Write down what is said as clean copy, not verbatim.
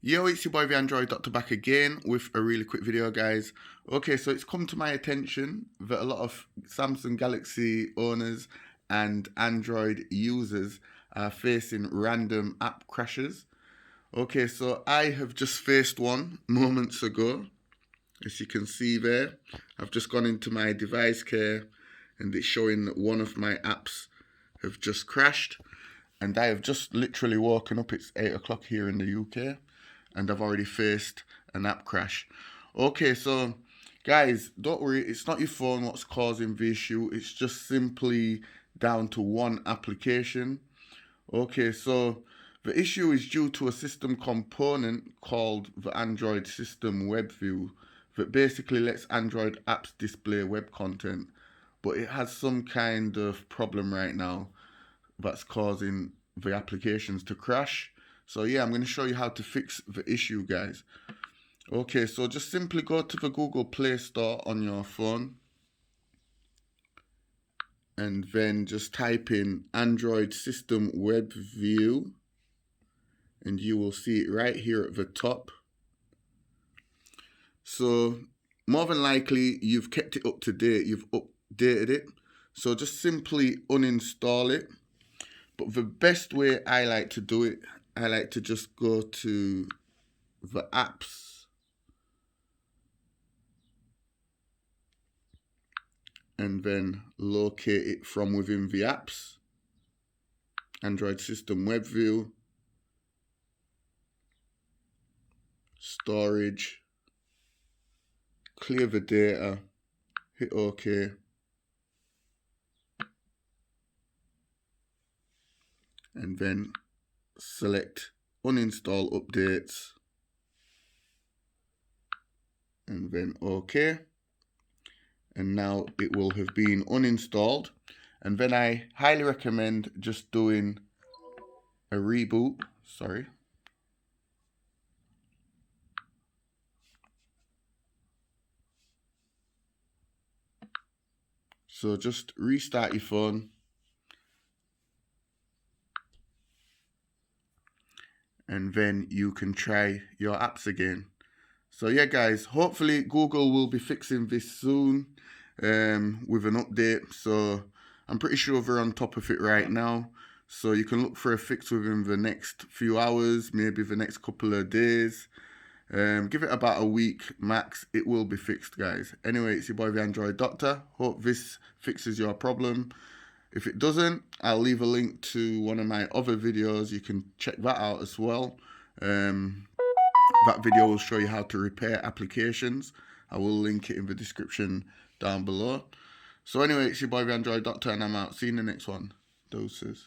Yo, it's your boy the Android Doctor back again with a really quick video, guys. Okay, so it's come to my attention that a lot of Samsung Galaxy owners and Android users are facing random app crashes. Okay, so I have just faced one moments ago. As you can see there, I've just gone into my device care and it's showing that one of my apps have just crashed. And I have just literally woken up. It's 8 o'clock here in the UK. And I've already faced an app crash. Okay, so guys, don't worry, it's not your phone what's causing the issue. It's just simply down to one application. Okay, so the issue is due to a system component called the Android System Web View that basically lets Android apps display web content, but it has some kind of problem right now that's causing the applications to crash. So yeah, I'm going to show you how to fix the issue, guys. Okay, so just simply go to the Google Play Store on your phone and then just type in Android System Web View and you will see it right here at the top. So more than likely you've kept it up to date, you've updated it. So just simply uninstall it. But the best way I like to do it, I like to just go to the apps and then locate it from within the apps. Android System Web View, storage, clear the data, hit OK. And then select uninstall updates and then OK. And now it will have been uninstalled. And then I highly recommend just doing a reboot. Sorry. So just restart your phone. And then you can try your apps again. So yeah, guys, hopefully Google will be fixing this soon with an update. So I'm pretty sure they're on top of it right now. So you can look for a fix within the next few hours, maybe the next couple of days. Give it about a week max. It will be fixed, guys. Anyway, it's your boy the Android Doctor. Hope this fixes your problem. If it doesn't, I'll leave a link to one of my other videos. You can check that out as well. That video will show you how to repair applications. I will link it in the description down below. So anyway, it's your boy the Android Doctor and I'm out. See you in the next one. Doses.